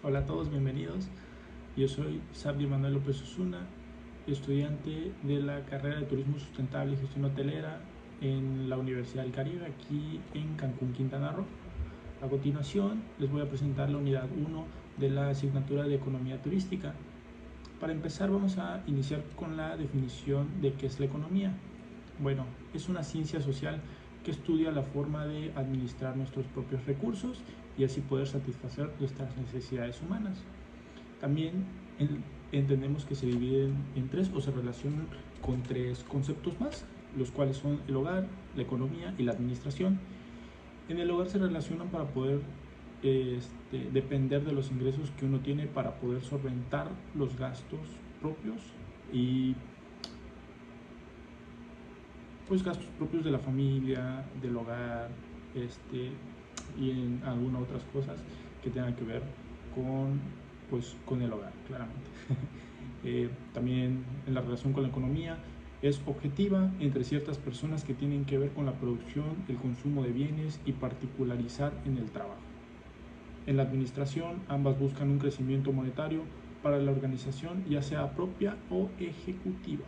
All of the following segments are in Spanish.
Hola a todos, bienvenidos. Yo soy Sabri Manuel López Osuna, estudiante de la carrera de Turismo Sustentable y Gestión Hotelera en la Universidad del Caribe, aquí en Cancún, Quintana Roo. A continuación, les voy a presentar la unidad 1 de la asignatura de Economía Turística. Para empezar, vamos a iniciar con la definición de qué es la economía. Bueno, es una ciencia social que estudia la forma de administrar nuestros propios recursos y así poder satisfacer nuestras necesidades humanas. También entendemos que se dividen en tres o se relacionan con tres conceptos más, los cuales son el hogar, la economía y la administración. En el hogar se relacionan para poder depender de los ingresos que uno tiene para poder solventar los gastos propios y pues gastos propios de la familia, del hogar, y en algunas otras cosas que tengan que ver con, pues, con el hogar, claramente. También en la relación con la economía es objetiva entre ciertas personas que tienen que ver con la producción, el consumo de bienes y particularizar en el trabajo. En la administración, ambas buscan un crecimiento monetario para la organización, ya sea propia o ejecutiva.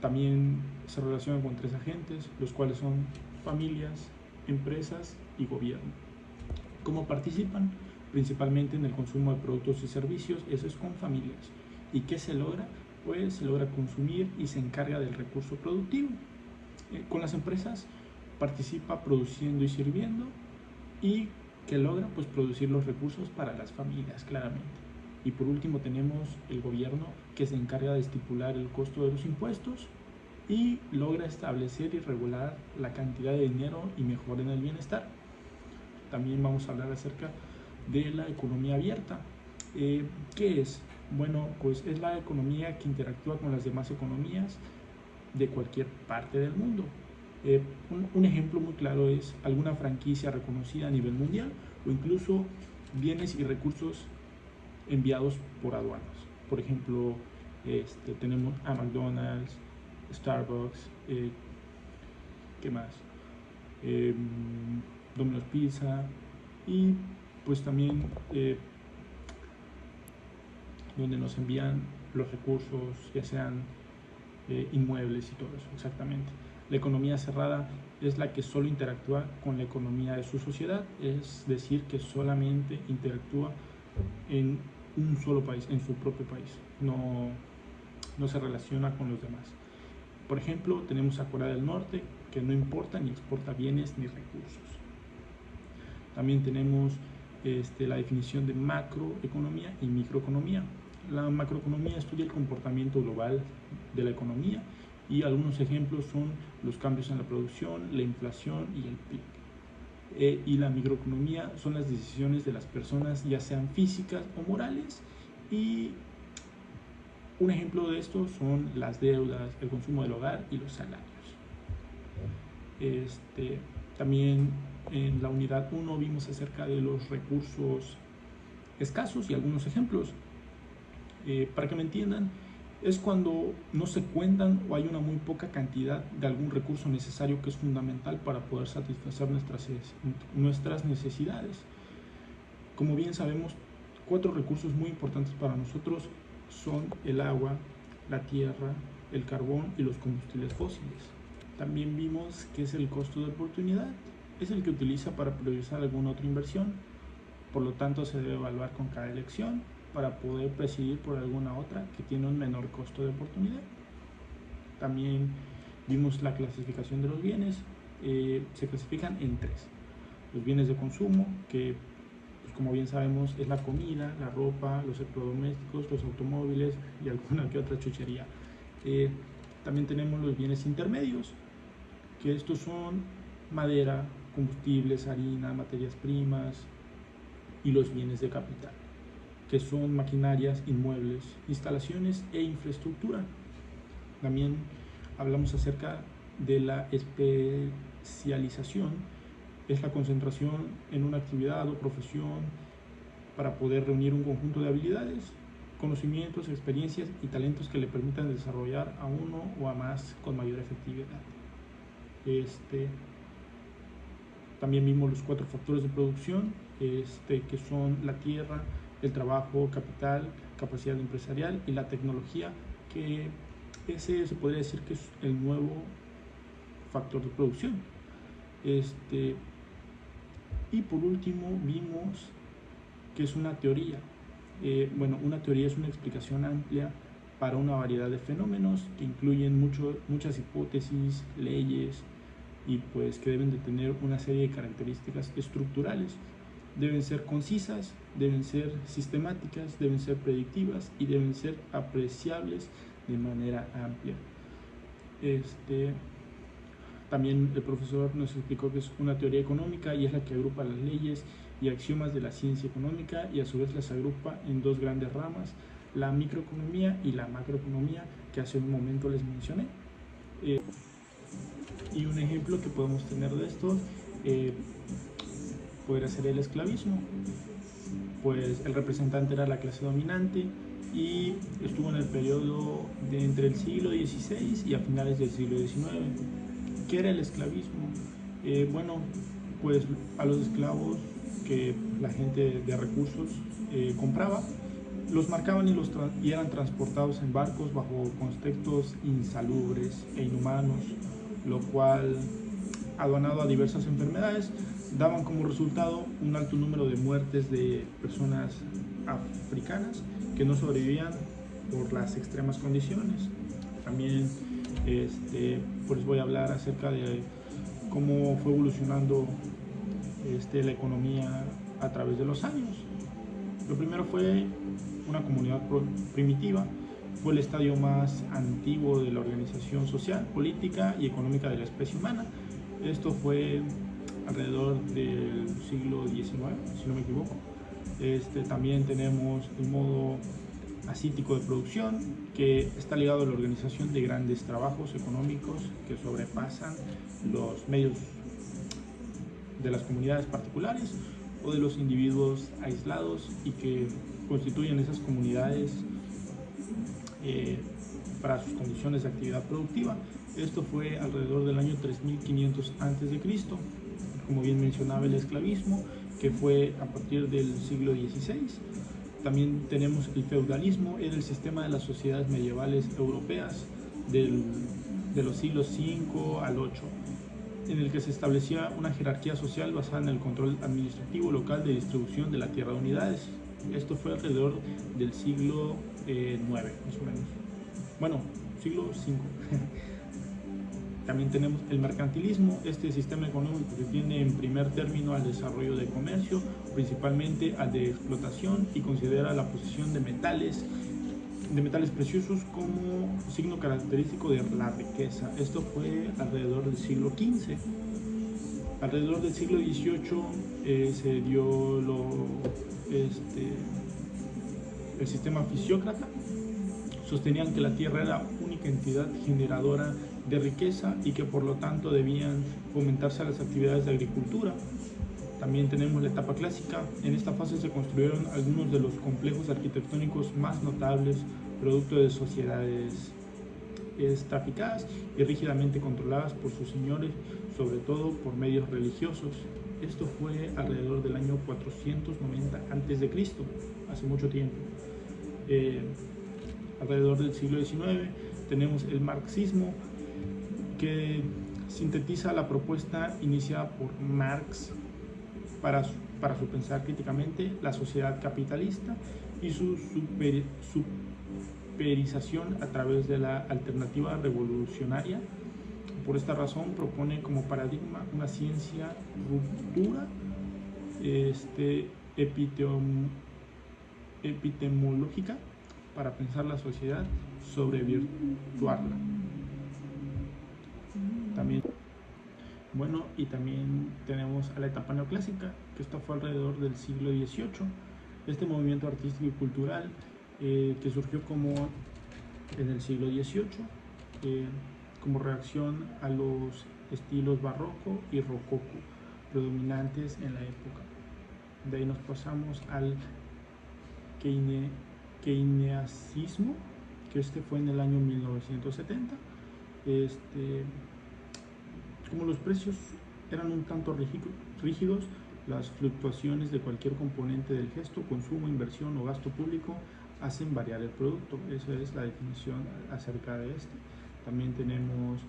También se relacionan con tres agentes, los cuales son familias, empresas y gobierno. ¿Cómo participan? Principalmente en el consumo de productos y servicios, eso es con familias. ¿Y qué se logra? Pues se logra consumir y se encarga del recurso productivo. Con las empresas participa produciendo y sirviendo y que logra pues producir los recursos para las familias, claramente. Y por último tenemos el gobierno, que se encarga de estipular el costo de los impuestos y logra establecer y regular la cantidad de dinero y mejorar en el bienestar. También vamos a hablar acerca de la economía abierta. ¿Qué es? Bueno, pues es la economía que interactúa con las demás economías de cualquier parte del mundo. Un ejemplo muy claro es alguna franquicia reconocida a nivel mundial o incluso bienes y recursos enviados por aduanas. Por ejemplo, tenemos a McDonald's, Starbucks, ¿qué más? Domino's Pizza y pues también donde nos envían los recursos, ya sean inmuebles y todo eso, exactamente. La economía cerrada es la que solo interactúa con la economía de su sociedad, es decir, que solamente interactúa en un solo país, en su propio país, no se relaciona con los demás. Por ejemplo, tenemos a Corea del Norte, que no importa ni exporta bienes ni recursos. También tenemos la definición de macroeconomía y microeconomía. La macroeconomía estudia el comportamiento global de la economía y algunos ejemplos son los cambios en la producción, la inflación y el PIB. Y la microeconomía son las decisiones de las personas, ya sean físicas o morales, y un ejemplo de esto son las deudas, el consumo del hogar y los salarios. También en la unidad 1 vimos acerca de los recursos escasos y algunos ejemplos. Para que me entiendan, es cuando no se cuentan o hay una muy poca cantidad de algún recurso necesario que es fundamental para poder satisfacer nuestras necesidades. Como bien sabemos, 4 recursos muy importantes para nosotros son el agua, la tierra, el carbón y los combustibles fósiles. También vimos que es el costo de oportunidad, es el que utiliza para priorizar alguna otra inversión, por lo tanto se debe evaluar con cada elección para poder presidir por alguna otra que tiene un menor costo de oportunidad. También vimos la clasificación de los bienes, se clasifican en 3. Los bienes de consumo, que pues como bien sabemos es la comida, la ropa, los electrodomésticos, los automóviles y alguna que otra chuchería. También tenemos los bienes intermedios, que estos son madera, combustibles, harina, materias primas y los bienes de capital, que son maquinarias, inmuebles, instalaciones e infraestructura. También hablamos acerca de la especialización, es la concentración en una actividad o profesión para poder reunir un conjunto de habilidades, conocimientos, experiencias y talentos que le permitan desarrollar a uno o a más con mayor efectividad. También vimos los 4 factores de producción, que son la tierra, el trabajo, capital, capacidad empresarial y la tecnología, que ese se podría decir que es el nuevo factor de producción. Y por último vimos que es una teoría. Una teoría es una explicación amplia para una variedad de fenómenos que incluyen muchas hipótesis, leyes, y pues que deben de tener una serie de características estructurales. Deben ser concisas, deben ser sistemáticas, deben ser predictivas y deben ser apreciables de manera amplia. También el profesor nos explicó que es una teoría económica y es la que agrupa las leyes y axiomas de la ciencia económica, y a su vez las agrupa en 2 grandes ramas, la microeconomía y la macroeconomía, que hace un momento les mencioné. Y un ejemplo que podemos tener de esto podría ser el esclavismo. Pues el representante era la clase dominante y estuvo en el periodo de entre el siglo XVI y a finales del siglo XIX. ¿Qué era el esclavismo? Pues a los esclavos que la gente de recursos compraba, los marcaban y eran transportados en barcos bajo contextos insalubres e inhumanos, lo cual, aduanado a diversas enfermedades, daban como resultado un alto número de muertes de personas africanas que no sobrevivían por las extremas condiciones. También pues voy a hablar acerca de cómo fue evolucionando la economía a través de los años. Lo primero fue una comunidad primitiva, fue el estadio más antiguo de la organización social, política y económica de la especie humana. Esto fue alrededor del siglo XIX, si no me equivoco. También tenemos el modo asítico de producción, que está ligado a la organización de grandes trabajos económicos que sobrepasan los medios de las comunidades particulares o de los individuos aislados y que constituyen esas comunidades para sus condiciones de actividad productiva. Esto fue alrededor del año 3500 a.C., como bien mencionaba el esclavismo, que fue a partir del siglo XVI. También tenemos el feudalismo, era el sistema de las sociedades medievales europeas de los siglos V al VIII, en el que se establecía una jerarquía social basada en el control administrativo local de distribución de la tierra de unidades. Esto fue alrededor del siglo IX, más o menos. Bueno, siglo V. También tenemos el mercantilismo, este sistema económico que tiene en primer término al desarrollo de comercio, principalmente al de explotación, y considera la posesión de metales preciosos como signo característico de la riqueza. Esto fue alrededor del siglo XV. Alrededor del siglo XVIII se dio el sistema fisiócrata. Sostenían que la tierra era única entidad generadora de riqueza y que por lo tanto debían fomentarse las actividades de agricultura. También tenemos la etapa clásica. En esta fase se construyeron algunos de los complejos arquitectónicos más notables, producto de sociedades estratificadas y rígidamente controladas por sus señores, sobre todo por medios religiosos. Esto fue alrededor del año 490 a.C., hace mucho tiempo. Alrededor del siglo XIX tenemos el marxismo, que sintetiza la propuesta iniciada por Marx para su pensar críticamente la sociedad capitalista y su superización a través de la alternativa revolucionaria. Por esta razón propone como paradigma una ciencia ruptura epistemológica para pensar la sociedad, sobrevirtuarla. También tenemos a la etapa neoclásica, que esta fue alrededor del siglo XVIII. Este movimiento artístico y cultural que surgió como en el siglo XVIII como reacción a los estilos barroco y rococó predominantes en la época. De ahí nos pasamos al keynesianismo, que fue en el año 1970. Como los precios eran un tanto rígidos. Las fluctuaciones de cualquier componente del gesto, consumo, inversión o gasto público hacen variar el producto. Esa es la definición acerca de este. También tenemos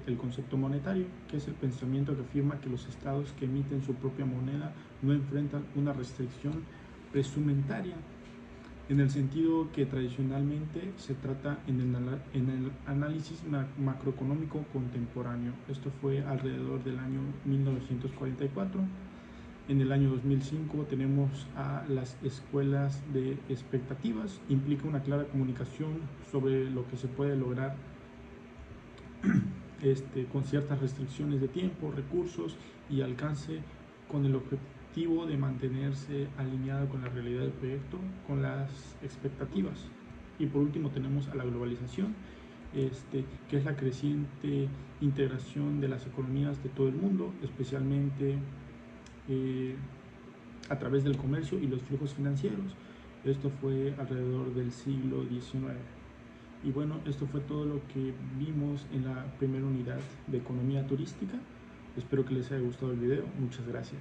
el concepto monetario, que es el pensamiento que afirma que los estados que emiten su propia moneda no enfrentan una restricción presumentaria, en el sentido que tradicionalmente se trata en el análisis macroeconómico contemporáneo. Esto fue alrededor del año 1944. En el año 2005 tenemos a las escuelas de expectativas. Implica una clara comunicación sobre lo que se puede lograr con ciertas restricciones de tiempo, recursos y alcance, con el objetivo de mantenerse alineado con la realidad del proyecto, con las expectativas. Y por último tenemos a la globalización, que es la creciente integración de las economías de todo el mundo, especialmente a través del comercio y los flujos financieros. Esto fue alrededor del siglo XIX. Y bueno, esto fue todo lo que vimos en la primera unidad de economía turística. Espero que les haya gustado el video. Muchas gracias.